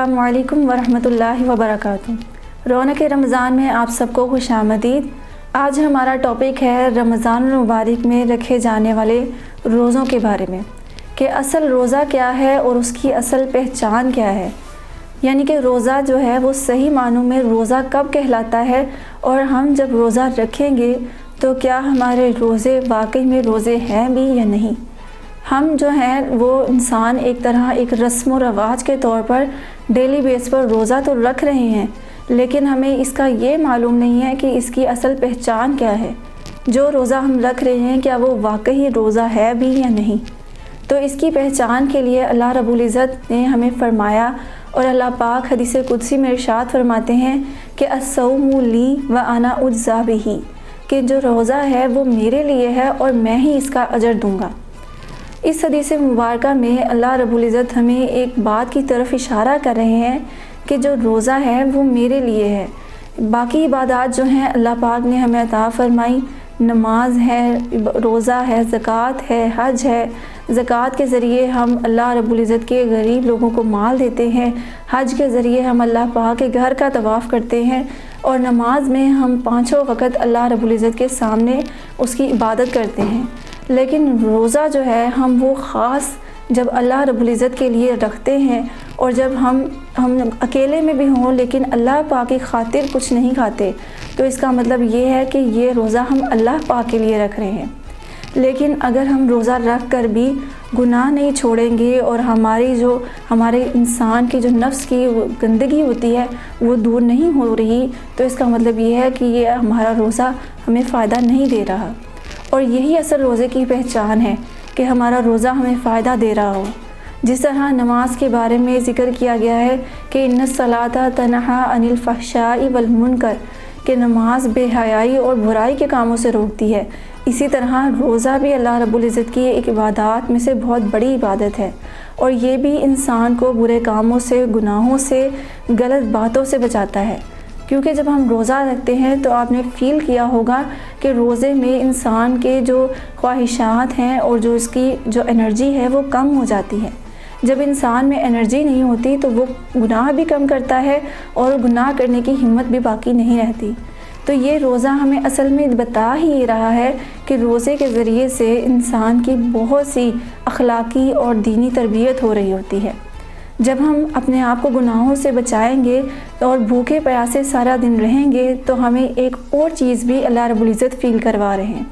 السلام علیکم ورحمۃ اللہ وبرکاتہ۔ رونق رمضان میں آپ سب کو خوش آمدید۔ آج ہمارا ٹاپک ہے رمضان المبارک میں رکھے جانے والے روزوں کے بارے میں کہ اصل روزہ کیا ہے اور اس کی اصل پہچان کیا ہے، یعنی کہ روزہ جو ہے وہ صحیح معنوں میں روزہ کب کہلاتا ہے، اور ہم جب روزہ رکھیں گے تو کیا ہمارے روزے واقعی میں روزے ہیں بھی یا نہیں۔ ہم جو ہیں وہ انسان ایک طرح ایک رسم و رواج کے طور پر ڈیلی بیس پر روزہ تو رکھ رہے ہیں، لیکن ہمیں اس کا یہ معلوم نہیں ہے کہ اس کی اصل پہچان کیا ہے۔ جو روزہ ہم رکھ رہے ہیں کیا وہ واقعی روزہ ہے بھی یا نہیں۔ تو اس کی پہچان کے لیے اللہ رب العزت نے ہمیں فرمایا، اور اللہ پاک حدیث قدسی میں ارشاد فرماتے ہیں کہ الصوم لی وانا اجزی بہ، کہ جو روزہ ہے وہ میرے لیے ہے اور میں ہی اس کا اجر دوں گا۔ اس حدیث مبارکہ میں اللہ رب العزت ہمیں ایک بات کی طرف اشارہ کر رہے ہیں کہ جو روزہ ہے وہ میرے لیے ہے، باقی عبادات جو ہیں اللہ پاک نے ہمیں عطا فرمائی، نماز ہے، روزہ ہے، زکوٰۃ ہے، حج ہے۔ زکوٰۃ کے ذریعے ہم اللہ رب العزت کے غریب لوگوں کو مال دیتے ہیں، حج کے ذریعے ہم اللہ پاک کے گھر کا طواف کرتے ہیں، اور نماز میں ہم پانچوں وقت اللہ رب العزت کے سامنے اس کی عبادت کرتے ہیں۔ لیکن روزہ جو ہے ہم وہ خاص جب اللہ رب العزت کے لیے رکھتے ہیں، اور جب ہم اکیلے میں بھی ہوں لیکن اللہ پاک کی خاطر کچھ نہیں کھاتے، تو اس کا مطلب یہ ہے کہ یہ روزہ ہم اللہ پاک کے لیے رکھ رہے ہیں۔ لیکن اگر ہم روزہ رکھ کر بھی گناہ نہیں چھوڑیں گے اور ہمارے انسان کی جو نفس کی گندگی ہوتی ہے وہ دور نہیں ہو رہی، تو اس کا مطلب یہ ہے کہ یہ ہمارا روزہ ہمیں فائدہ نہیں دے رہا۔ اور یہی اصل روزے کی پہچان ہے کہ ہمارا روزہ ہمیں فائدہ دے رہا ہو۔ جس طرح نماز کے بارے میں ذکر کیا گیا ہے کہ ان الصلاۃ تنہی عن الفحشاء والمنکر، کہ نماز بے حیائی اور برائی کے کاموں سے روکتی ہے، اسی طرح روزہ بھی اللہ رب العزت کی ایک عبادات میں سے بہت بڑی عبادت ہے، اور یہ بھی انسان کو برے کاموں سے، گناہوں سے، غلط باتوں سے بچاتا ہے۔ کیونکہ جب ہم روزہ رکھتے ہیں تو آپ نے فیل کیا ہوگا کہ روزے میں انسان کے جو خواہشات ہیں اور جو اس کی جو انرجی ہے وہ کم ہو جاتی ہے۔ جب انسان میں انرجی نہیں ہوتی تو وہ گناہ بھی کم کرتا ہے اور گناہ کرنے کی ہمت بھی باقی نہیں رہتی۔ تو یہ روزہ ہمیں اصل میں بتا ہی رہا ہے کہ روزے کے ذریعے سے انسان کی بہت سی اخلاقی اور دینی تربیت ہو رہی ہوتی ہے۔ جب ہم اپنے آپ کو گناہوں سے بچائیں گے اور بھوکے پیاسے سارا دن رہیں گے تو ہمیں ایک اور چیز بھی اللہ رب العزت فیل کروا رہے ہیں،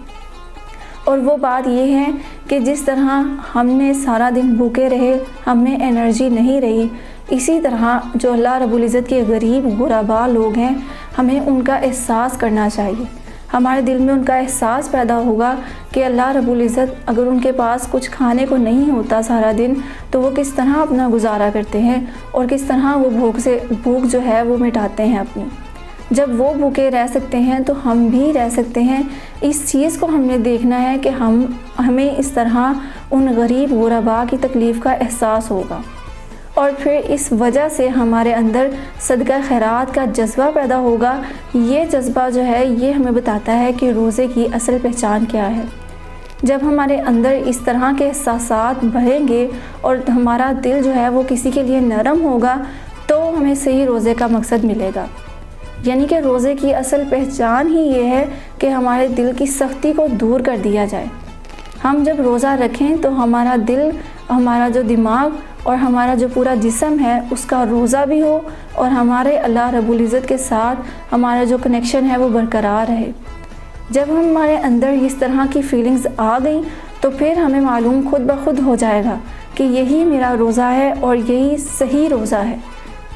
اور وہ بات یہ ہے کہ جس طرح ہم نے سارا دن بھوکے رہے، ہم میں انرجی نہیں رہی، اسی طرح جو اللہ رب العزت کے غریب غرباء لوگ ہیں ہمیں ان کا احساس کرنا چاہیے۔ ہمارے دل میں ان کا احساس پیدا ہوگا کہ اللہ رب العزت اگر ان کے پاس کچھ کھانے کو نہیں ہوتا سارا دن تو وہ کس طرح اپنا گزارا کرتے ہیں، اور کس طرح وہ بھوک جو ہے وہ مٹاتے ہیں اپنی۔ جب وہ بھوکے رہ سکتے ہیں تو ہم بھی رہ سکتے ہیں۔ اس چیز کو ہم نے دیکھنا ہے کہ ہمیں اس طرح ان غریب غرباء کی تکلیف کا احساس ہوگا، اور پھر اس وجہ سے ہمارے اندر صدقہ خیرات کا جذبہ پیدا ہوگا۔ یہ جذبہ جو ہے یہ ہمیں بتاتا ہے کہ روزے کی اصل پہچان کیا ہے۔ جب ہمارے اندر اس طرح کے احساسات بڑھیں گے اور ہمارا دل جو ہے وہ کسی کے لیے نرم ہوگا تو ہمیں صحیح روزے کا مقصد ملے گا۔ یعنی کہ روزے کی اصل پہچان ہی یہ ہے کہ ہمارے دل کی سختی کو دور کر دیا جائے۔ ہم جب روزہ رکھیں تو ہمارا دل، ہمارا جو دماغ اور ہمارا جو پورا جسم ہے اس کا روزہ بھی ہو، اور ہمارے اللہ رب العزت کے ساتھ ہمارا جو کنیکشن ہے وہ برقرار رہے۔ جب ہمارے اندر اس طرح کی فیلنگز آ گئیں تو پھر ہمیں معلوم خود بخود ہو جائے گا کہ یہی میرا روزہ ہے اور یہی صحیح روزہ ہے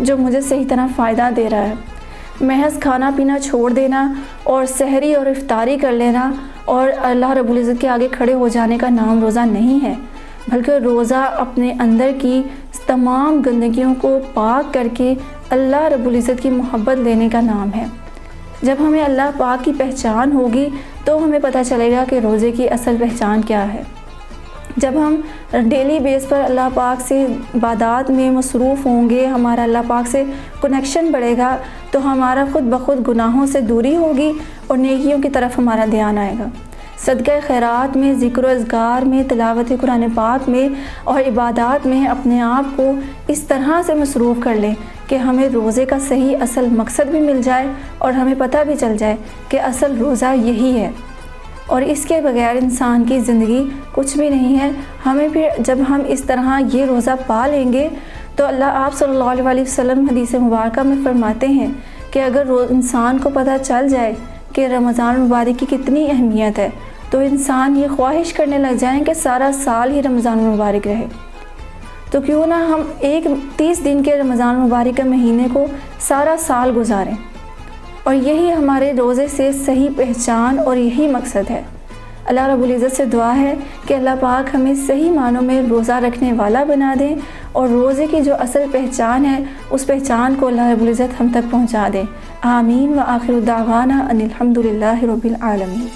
جو مجھے صحیح طرح فائدہ دے رہا ہے۔ محض کھانا پینا چھوڑ دینا اور سحری اور افطاری کر لینا اور اللہ رب العزت کے آگے کھڑے ہو جانے کا نام روزہ نہیں ہے، بلکہ روزہ اپنے اندر کی تمام گندگیوں کو پاک کر کے اللہ رب العزت کی محبت لینے کا نام ہے۔ جب ہمیں اللہ پاک کی پہچان ہوگی تو ہمیں پتہ چلے گا کہ روزے کی اصل پہچان کیا ہے۔ جب ہم ڈیلی بیس پر اللہ پاک سے عبادات میں مصروف ہوں گے، ہمارا اللہ پاک سے کنیکشن بڑھے گا تو ہمارا خود بخود گناہوں سے دوری ہوگی اور نیکیوں کی طرف ہمارا دھیان آئے گا۔ صدقہ خیرات میں، ذکر و اذکار میں، تلاوت قرآن پاک میں اور عبادات میں اپنے آپ کو اس طرح سے مصروف کر لیں کہ ہمیں روزے کا صحیح اصل مقصد بھی مل جائے اور ہمیں پتہ بھی چل جائے کہ اصل روزہ یہی ہے اور اس کے بغیر انسان کی زندگی کچھ بھی نہیں ہے۔ ہمیں پھر جب ہم اس طرح یہ روزہ پا لیں گے تو اللہ آپ صلی اللہ علیہ وسلم حدیث مبارکہ میں فرماتے ہیں کہ اگر انسان کو پتہ چل جائے کہ رمضان مبارک کی کتنی اہمیت ہے تو انسان یہ خواہش کرنے لگ جائیں کہ سارا سال ہی رمضان مبارک رہے۔ تو کیوں نہ ہم 30 دن کے رمضان مبارک کے مہینے کو سارا سال گزاریں، اور یہی ہمارے روزے سے صحیح پہچان اور یہی مقصد ہے۔ اللہ رب العزت سے دعا ہے کہ اللہ پاک ہمیں صحیح معنوں میں روزہ رکھنے والا بنا دیں اور روزے کی جو اصل پہچان ہے اس پہچان کو اللہ رب العزت ہم تک پہنچا دیں۔ آمین۔ وآخر دعوانا ان الحمد للہ رب العالمین۔